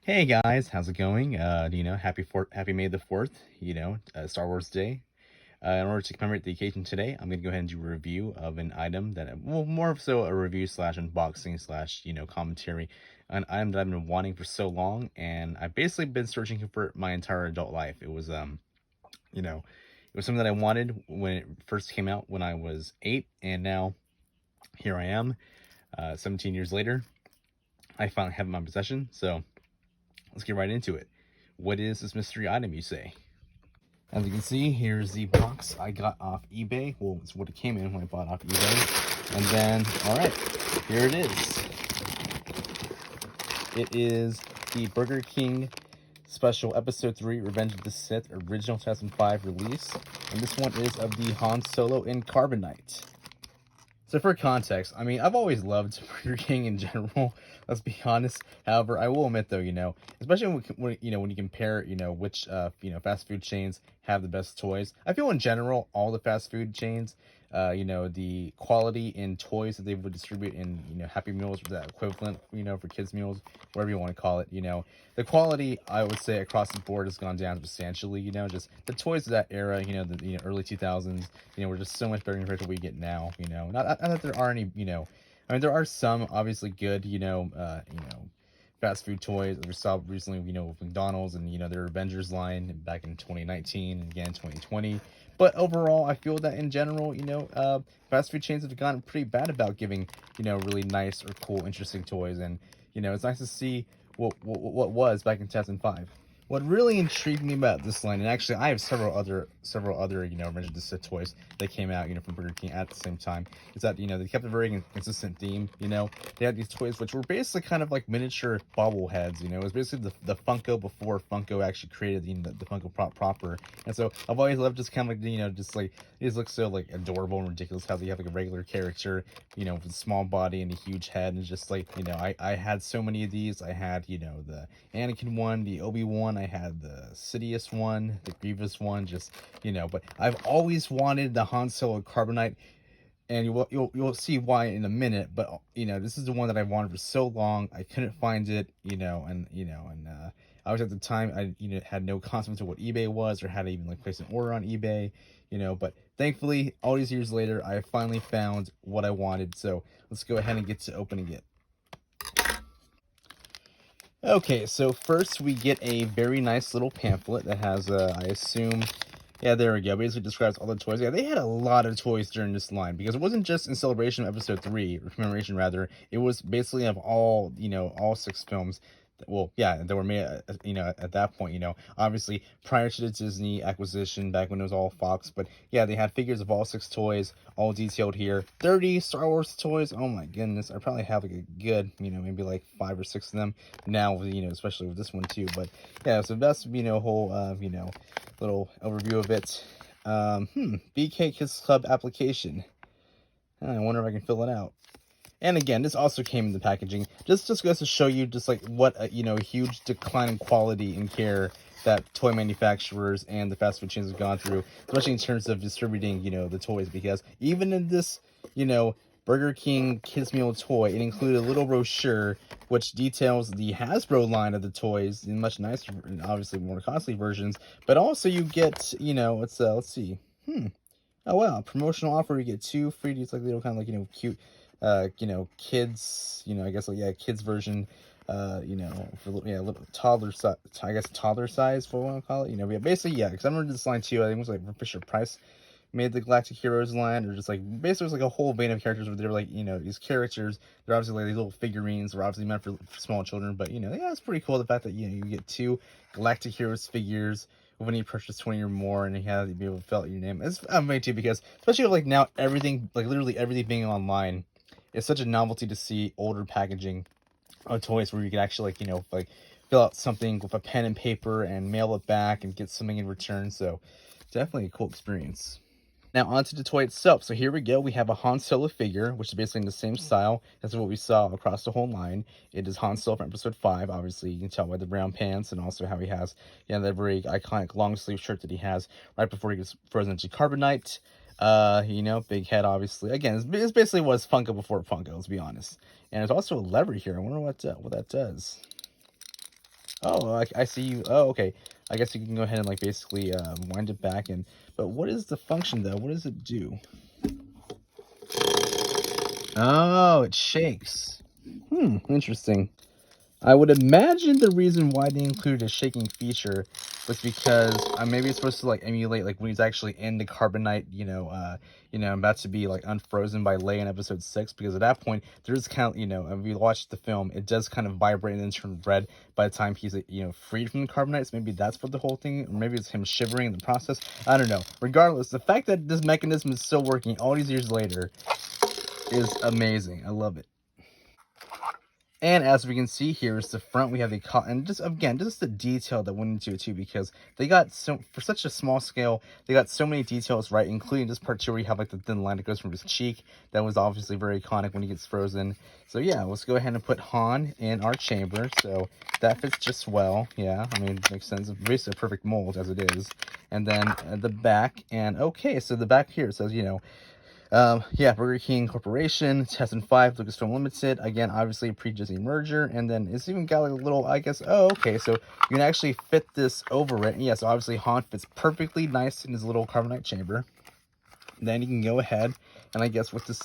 Hey guys, how's it going? Happy May the 4th, Star Wars Day. In order to commemorate the occasion today, I'm going to go ahead and do a review of an item more of so a review slash unboxing slash, commentary, an item that I've been wanting for so long, and I've basically been searching for my entire adult life. You know, it was something that I wanted when it first came out when I was 8, and now here I am, 17 years later. I finally have it in my possession, so let's get right into it. What is this mystery item, you say? As you can see, here's the box I got off eBay. Well, it's what it came in when I bought off eBay. And then, all right, here it is. It is the Burger King Special Episode 3 Revenge of the Sith original 2005 release. And this one is of the Han Solo in Carbonite. So for context, I mean, I've always loved Burger King in general. Let's be honest. However, I will admit, though, especially when you compare, which fast food chains have the best toys. I feel in general all the fast food chains, the quality in toys that they would distribute in Happy Meals or that equivalent, for kids meals, whatever you want to call it. The quality I would say across the board has gone down substantially. Just the toys of that era, the early 2000s, were just so much better compared to what we get now. Not that there are any, I mean, there are some obviously good, fast food toys that we saw recently, with McDonald's and their Avengers line back in 2019 and again 2020. But overall, I feel that in general, fast food chains have gotten pretty bad about giving, really nice or cool, interesting toys, and it's nice to see what was back in 2005. What really intrigued me about this line, and actually I have several other Revenge of the Sith toys that came out, from Burger King at the same time, is that, they kept a very consistent theme, they had these toys which were basically kind of like miniature bobbleheads, it was basically the Funko before Funko actually created, the Funko Pop proper, and so I've always loved just kind of like, just like, these look so like adorable and ridiculous how they have like a regular character, with a small body and a huge head, and just like, I had so many of these. I had, the Anakin one, the Obi-Wan, I had the Sidious one, the Grievous one, just, but I've always wanted the Han Solo Carbonite, and you'll see why in a minute, but this is the one that I wanted for so long. I couldn't find it, I was at the time, I had no concept of what eBay was or how to even like place an order on eBay, but thankfully all these years later I finally found what I wanted. So let's go ahead and get to opening it. Okay, so first we get a very nice little pamphlet that has, I assume, yeah, there we go. Basically describes all the toys. Yeah, they had a lot of toys during this line because it wasn't just in celebration of episode 3, or commemoration rather. It was basically of all, all 6 films. Well, yeah, that were made, at that point, obviously prior to the Disney acquisition back when it was all Fox. But yeah, they had figures of all 6 toys, all detailed here. 30 Star Wars toys. Oh my goodness. I probably have like a good, maybe like 5 or 6 of them now, especially with this one too. But yeah, so that's, whole, little overview of it. BK Kids Club application. I wonder if I can fill it out. And again, this also came in the packaging. Just goes to show you just like what a, huge decline in quality and care that toy manufacturers and the fast food chains have gone through, especially in terms of distributing, the toys. Because even in this, Burger King Kids Meal toy, it included a little brochure which details the Hasbro line of the toys in much nicer and obviously more costly versions. But also you get, let's see. Oh wow, promotional offer, you get 2 free, it's like little kind of like, cute kids, I guess like, yeah, kids version, for little toddler size, I guess toddler size, what I want to call it, yeah, basically, yeah, because I remember this line too. I think it was like Fisher Price made the Galactic Heroes line, or just like basically it was like a whole vein of characters where they're like, these characters, they're obviously like these little figurines, they're obviously meant for small children, but yeah, it's pretty cool the fact that you get 2 Galactic Heroes figures when you purchase 20 or more, and you have to be able to fill out your name. It's amazing too, because especially like now everything, like literally everything being online, it's such a novelty to see older packaging of toys where you can actually like fill out something with a pen and paper and mail it back and get something in return. So definitely a cool experience. Now onto the toy itself. So here we go. We have a Han Solo figure, which is basically in the same style as what we saw across the whole line. It is Han Solo from Episode 5. Obviously, you can tell by the brown pants and also how he has, that very iconic long sleeve shirt that he has right before he gets frozen into carbonite. Big head, obviously. Again, it's basically was Funko before Funko, let's be honest. And there's also a lever here. I wonder what that does. Oh, I see you. Oh, okay. I guess you can go ahead and like basically wind it back and. But what is the function though? What does it do? Oh, it shakes. Interesting. I would imagine the reason why they included a shaking feature was because maybe it's supposed to like emulate like when he's actually in the carbonite, about to be like unfrozen by Leia in episode 6. Because at that point, there's kind of, if you watch the film, it does kind of vibrate and then turn red by the time he's freed from the carbonite. So maybe that's what the whole thing, or maybe it's him shivering in the process. I don't know. Regardless, the fact that this mechanism is still working all these years later is amazing. I love it. And as we can see here is the front, we have the and just again, just the detail that went into it too, because they got for such a small scale, they got so many details right, including this part too where you have like the thin line that goes from his cheek. That was obviously very iconic when he gets frozen. So yeah, let's go ahead and put Han in our chamber. So that fits just well. Yeah, I mean, it makes sense. It's basically a perfect mold as it is. And then the back, and okay, so the back here says, yeah, Burger King Corporation, 2005, Lucasfilm Limited. Again, obviously pre-Disney merger, and then it's even got like a little, I guess. Oh, okay, so you can actually fit this over it. And yes, obviously Han fits perfectly nice in his little carbonite chamber. Then you can go ahead and I guess with this,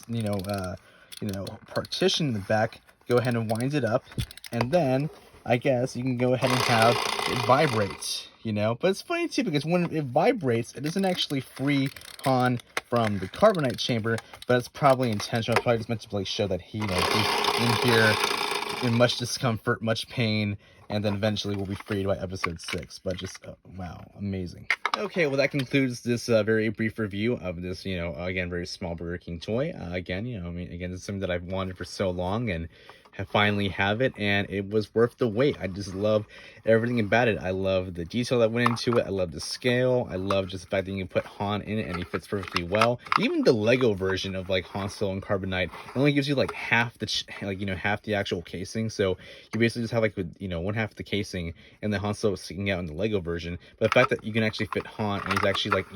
partition in the back, go ahead and wind it up, and then I guess you can go ahead and have it vibrate. But it's funny too because when it vibrates, it doesn't actually free Han from the carbonite chamber, but it's probably intentional. It's probably just meant to like show that he's in here in much discomfort, much pain, and then eventually will be freed by episode 6. But just wow, amazing. Okay, well that concludes this very brief review of this, again, very small Burger King toy. Again, again, it's something that I've wanted for so long and finally have it, and it was worth the wait. I just love everything about it. I love the detail that went into it. I love the scale. I love just the fact that you can put Han in it and he fits perfectly well. Even the Lego version of like Han Solo and Carbonite, it only gives you like half the half the actual casing. So you basically just have like one half the casing and the Han Solo sticking out in the Lego version. But the fact that you can actually fit Han and he's actually like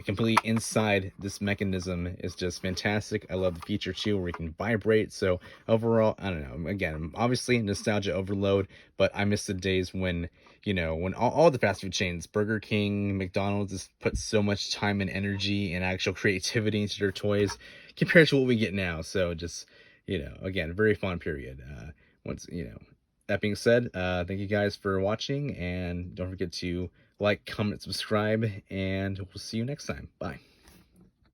completely inside this mechanism is just fantastic. I love the feature too where he can vibrate. So overall, I don't know, again, obviously nostalgia overload, but I miss the days when when all the fast food chains, Burger King, McDonald's, just put so much time and energy and actual creativity into their toys compared to what we get now. So just again, very fun period. Once that being said, thank you guys for watching, and don't forget to like, comment, subscribe, and we'll see you next time. Bye.